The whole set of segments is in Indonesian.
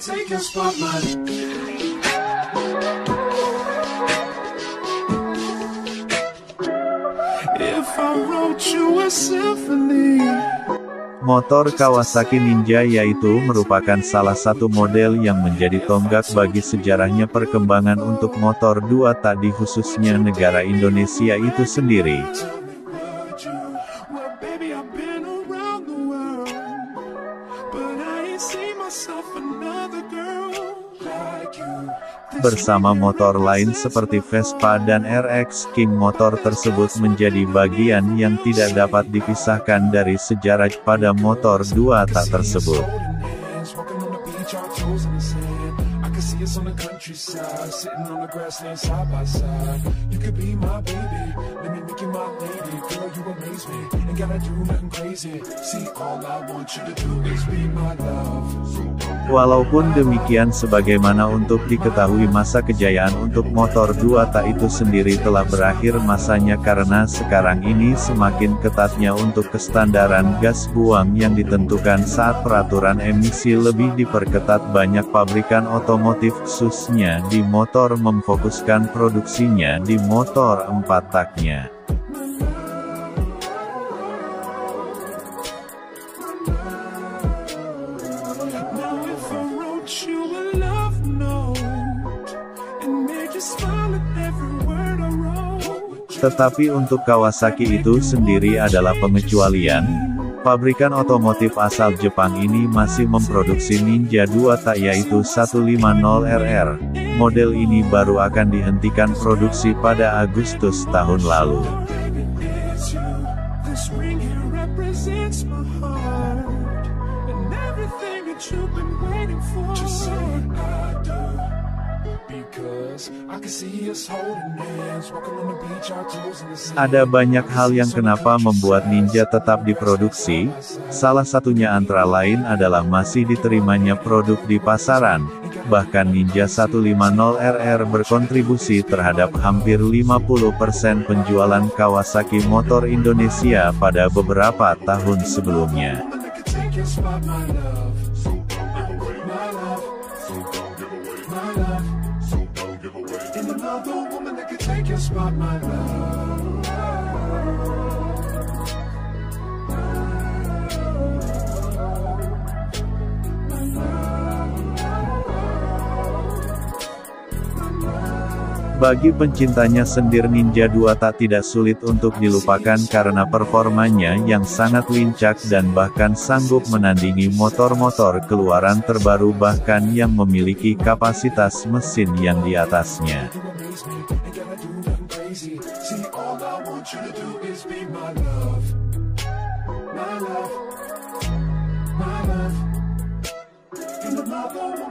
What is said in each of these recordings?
Take your spotlight. If I wrote you a symphony. Motor Kawasaki Ninja yaitu merupakan salah satu model yang menjadi tonggak bagi sejarahnya perkembangan untuk motor dua tak di khususnya negara Indonesia itu sendiri. Bersama motor lain seperti Vespa dan RX King, motor tersebut menjadi bagian yang tidak dapat dipisahkan dari sejarah pada motor dua tak tersebut. Walaupun demikian, sebagaimana untuk diketahui, masa kejayaan untuk motor dua tak itu sendiri telah berakhir masanya karena sekarang ini semakin ketatnya untuk kestandaran gas buang yang ditentukan saat peraturan emisi lebih diperketat. Banyak pabrikan otomotif khususnya di motor memfokuskan produksinya di motor 4 taknya. Tetapi untuk Kawasaki itu sendiri adalah pengecualian. Pabrikan otomotif asal Jepang ini masih memproduksi Ninja 2 tak yaitu 150RR. Model ini baru akan dihentikan produksi pada Agustus tahun lalu. Ada banyak hal yang kenapa membuat Ninja tetap diproduksi, salah satunya antara lain adalah masih diterimanya produk di pasaran. Bahkan Ninja 150RR berkontribusi terhadap hampir 50% penjualan Kawasaki Motor Indonesia pada beberapa tahun sebelumnya. Bagi pencintanya sendir, Ninja 2 tak tidak sulit untuk dilupakan karena performanya yang sangat lincah dan bahkan sanggup menandingi motor-motor keluaran terbaru bahkan yang memiliki kapasitas mesin yang di atasnya.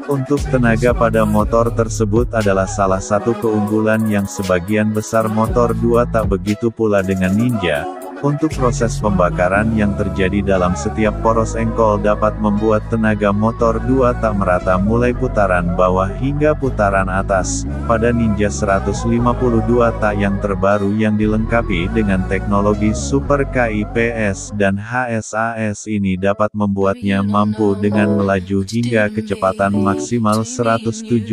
Untuk tenaga pada motor tersebut adalah salah satu keunggulan yang sebagian besar motor dua tak begitu pula dengan Ninja. Untuk proses pembakaran yang terjadi dalam setiap poros engkol dapat membuat tenaga motor dua tak merata mulai putaran bawah hingga putaran atas. Pada Ninja 152 tak yang terbaru yang dilengkapi dengan teknologi Super KIPS dan HSAS ini dapat membuatnya mampu dengan melaju hingga kecepatan maksimal 170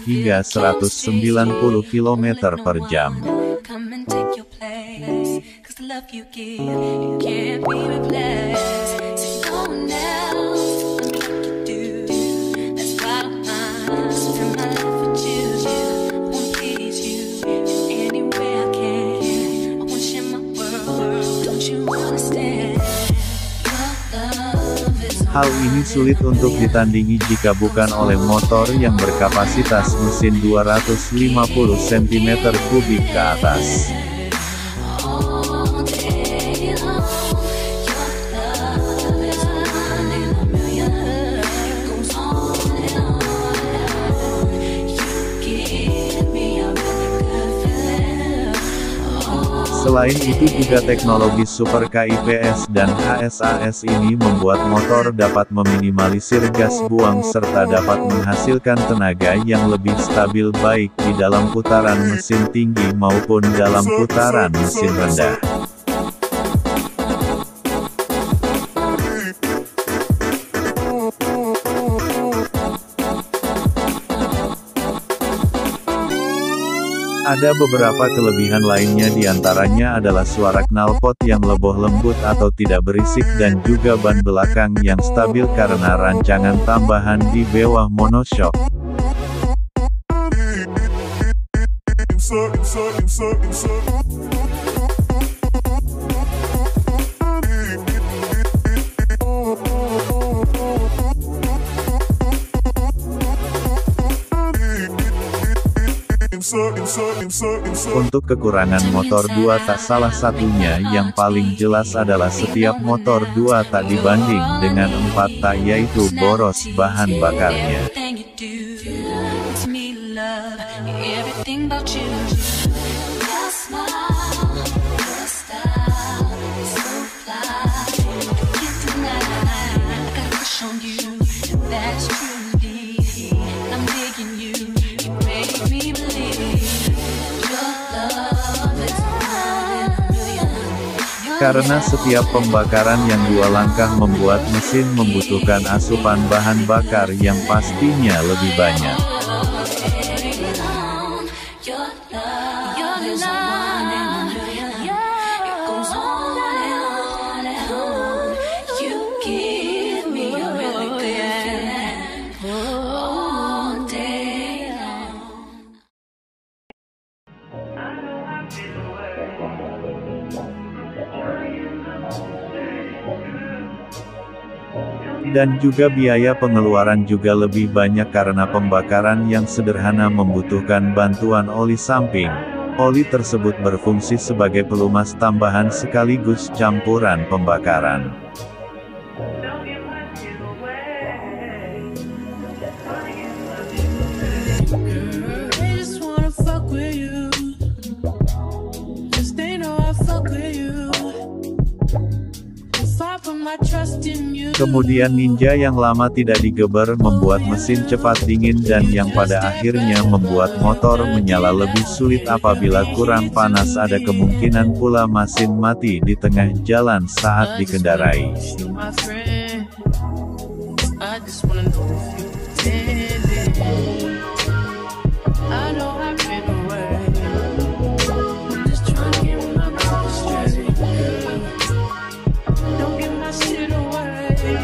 hingga 190 km per jam. The love you give, you can't be replaced. So no one else will do like you do. That's why I spend my life with you. I wanna please you in any way I can. I wanna share my world, don't you understand? Hal ini sulit untuk ditandingi jika bukan oleh motor yang berkapasitas mesin 250 cm3 ke atas. Selain itu juga teknologi Super KIPS dan HSAS ini membuat motor dapat meminimalisir gas buang serta dapat menghasilkan tenaga yang lebih stabil baik di dalam putaran mesin tinggi maupun dalam putaran mesin rendah. Ada beberapa kelebihan lainnya, diantaranya adalah suara knalpot yang leboh lembut atau tidak berisik dan juga ban belakang yang stabil karena rancangan tambahan di bawah monoshock. Untuk kekurangan motor 2 tak, salah satunya yang paling jelas adalah setiap motor 2 tak dibanding dengan 4 tak, yaitu boros bahan bakarnya. Karena setiap pembakaran yang 2 langkah membuat mesin membutuhkan asupan bahan bakar yang pastinya lebih banyak. Dan juga biaya pengeluaran juga lebih banyak karena pembakaran yang sederhana membutuhkan bantuan oli samping. Oli tersebut berfungsi sebagai pelumas tambahan sekaligus campuran pembakaran. Kemudian Ninja yang lama tidak digeber membuat mesin cepat dingin dan yang pada akhirnya membuat motor menyala lebih sulit apabila kurang panas. Ada kemungkinan pula mesin mati di tengah jalan saat dikendarai.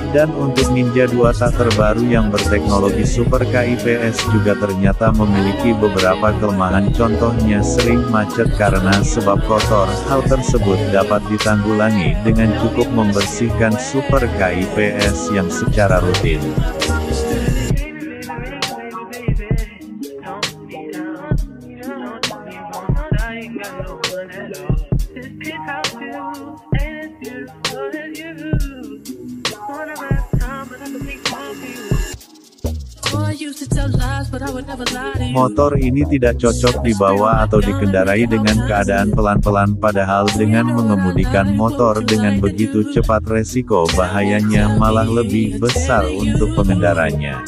Dan untuk Ninja 2 tak terbaru yang berteknologi Super KIPS juga ternyata memiliki beberapa kelemahan, contohnya sering macet karena sebab kotor. Hal tersebut dapat ditanggulangi dengan cukup membersihkan Super KIPS yang secara rutin. Motor ini tidak cocok dibawa atau dikendarai dengan keadaan pelan-pelan, padahal dengan mengemudikan motor dengan begitu cepat resiko bahayanya malah lebih besar untuk pengendaranya.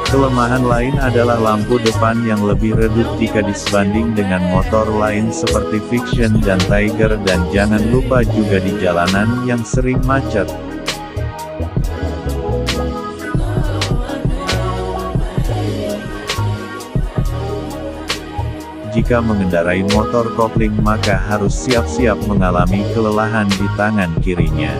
Kelemahan lain adalah lampu depan yang lebih redup jika disebanding dengan motor lain seperti Vision dan Tiger, dan jangan lupa juga di jalanan yang sering macet. Jika mengendarai motor kopling maka harus siap-siap mengalami kelelahan di tangan kirinya.